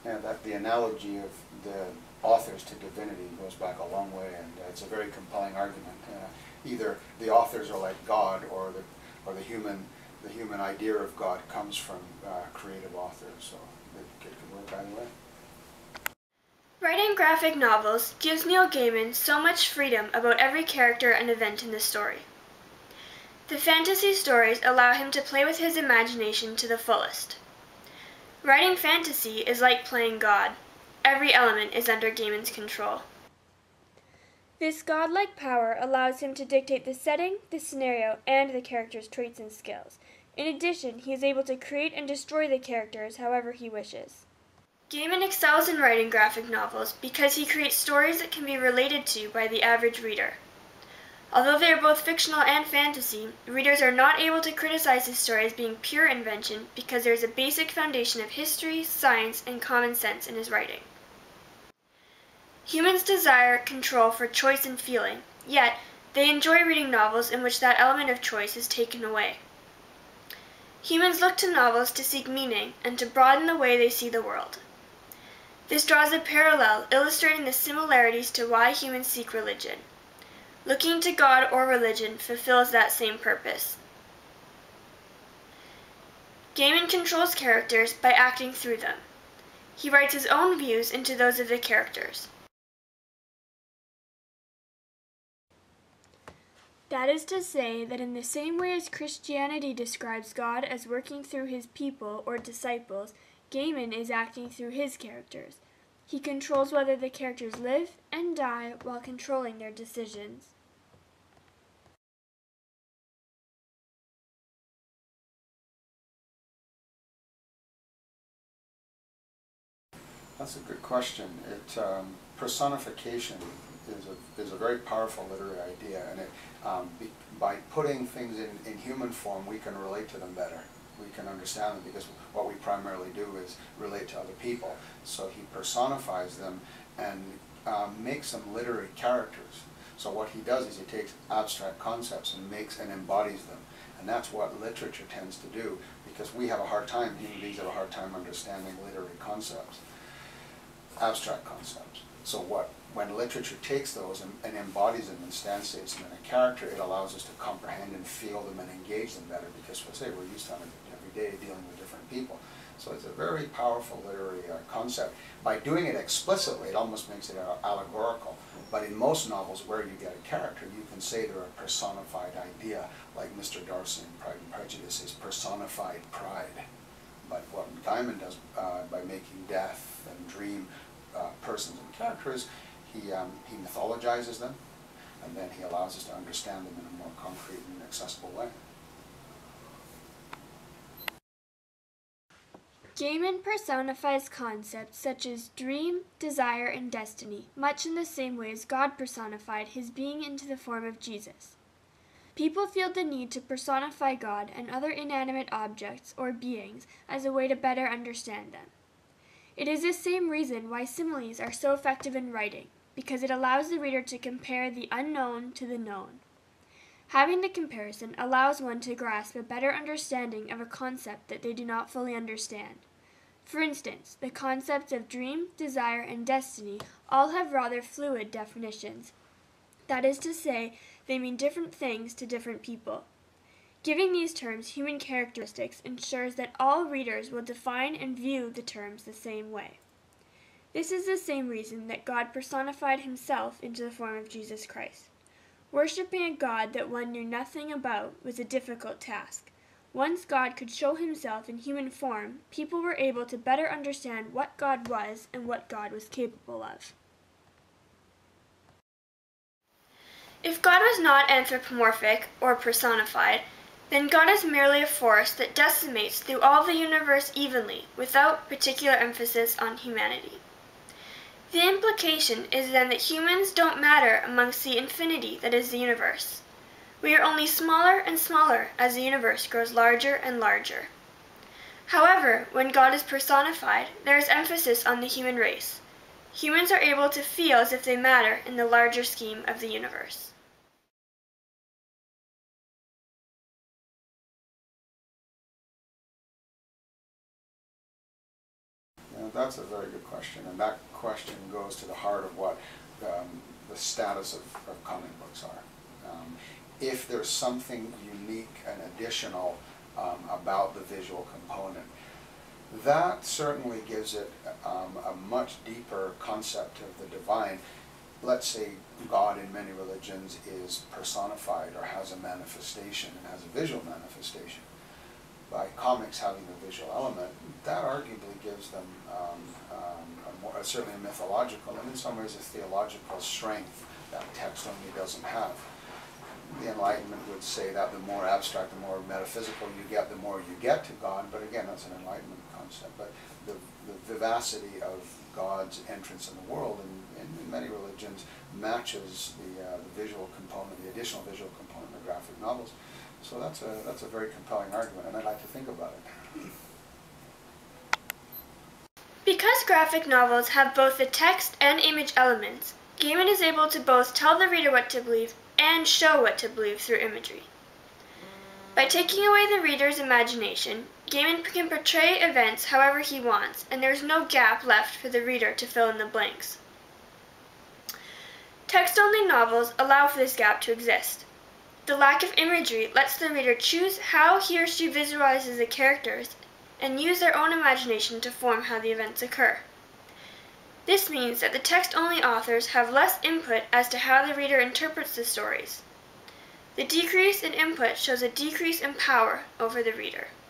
Yeah, that the analogy of the authors to divinity goes back a long way, and it's a very compelling argument. Either the authors are like God, or the human idea of God comes from creative authors. So it could work either way. Writing graphic novels gives Neil Gaiman so much freedom about every character and event in the story. The fantasy stories allow him to play with his imagination to the fullest. Writing fantasy is like playing God. Every element is under Gaiman's control. This godlike power allows him to dictate the setting, the scenario, and the character's traits and skills. In addition, he is able to create and destroy the characters however he wishes. Gaiman excels in writing graphic novels because he creates stories that can be related to by the average reader. Although they are both fictional and fantasy, readers are not able to criticize his story as being pure invention because there is a basic foundation of history, science, and common sense in his writing. Humans desire control for choice and feeling, yet they enjoy reading novels in which that element of choice is taken away. Humans look to novels to seek meaning and to broaden the way they see the world. This draws a parallel illustrating the similarities to why humans seek religion. Looking to God or religion fulfills that same purpose. Gaiman controls characters by acting through them. He writes his own views into those of the characters. That is to say that in the same way as Christianity describes God as working through his people or disciples, Gaiman is acting through his characters. He controls whether the characters live and die while controlling their decisions. That's a good question. Personification is a very powerful literary idea, and by putting things in human form, we can relate to them better. We can understand them because what we primarily do is relate to other people. So he personifies them and makes them literary characters. So what he does is he takes abstract concepts and embodies them. And that's what literature tends to do, because we have a hard time, human beings have a hard time understanding literary concepts, abstract concepts. So when literature takes those and embodies them and translates them in a character, it allows us to comprehend and feel them and engage them better, because we're used to them every day dealing with different people. So it's a very powerful literary concept. By doing it explicitly, it almost makes it allegorical. But in most novels where you get a character, you can say they're a personified idea, like Mr. Darcy in Pride and Prejudice is personified pride. But what Gaiman does by making death and dream persons and characters, he mythologizes them, and then he allows us to understand them in a more concrete and accessible way. Gaiman personifies concepts such as dream, desire, and destiny, much in the same way as God personified his being into the form of Jesus. People feel the need to personify God and other inanimate objects or beings as a way to better understand them. It is the same reason why similes are so effective in writing, because it allows the reader to compare the unknown to the known. Having the comparison allows one to grasp a better understanding of a concept that they do not fully understand. For instance, the concepts of dream, desire, and destiny all have rather fluid definitions. That is to say, they mean different things to different people. Giving these terms human characteristics ensures that all readers will define and view the terms the same way. This is the same reason that God personified himself into the form of Jesus Christ. Worshipping a God that one knew nothing about was a difficult task. Once God could show himself in human form, people were able to better understand what God was and what God was capable of. If God was not anthropomorphic or personified, then God is merely a force that decimates through all the universe evenly, without particular emphasis on humanity. The implication is then that humans don't matter amongst the infinity that is the universe. We are only smaller and smaller as the universe grows larger and larger. However, when God is personified, there is emphasis on the human race. Humans are able to feel as if they matter in the larger scheme of the universe. Yeah, That's a very good question, and that question goes to the heart of what the status of comic books are. If there's something unique and additional about the visual component, that certainly gives it a much deeper concept of the divine. Let's say God in many religions is personified or has a manifestation and has a visual manifestation. By comics having a visual element, that arguably gives them certainly a mythological and in some ways a theological strength that text only doesn't have. The Enlightenment would say that the more abstract, the more metaphysical you get, the more you get to God, but again, that's an Enlightenment concept. But the vivacity of God's entrance in the world in many religions matches the visual component, the additional visual component of graphic novels. So that's a very compelling argument, and I'd like to think about it. Because graphic novels have both the text and image elements, Gaiman is able to both tell the reader what to believe and show what to believe through imagery. By taking away the reader's imagination, Gaiman can portray events however he wants, and there is no gap left for the reader to fill in the blanks. Text-only novels allow for this gap to exist. The lack of imagery lets the reader choose how he or she visualizes the characters and use their own imagination to form how the events occur. This means that the text-only authors have less input as to how the reader interprets the stories. The decrease in input shows a decrease in power over the reader.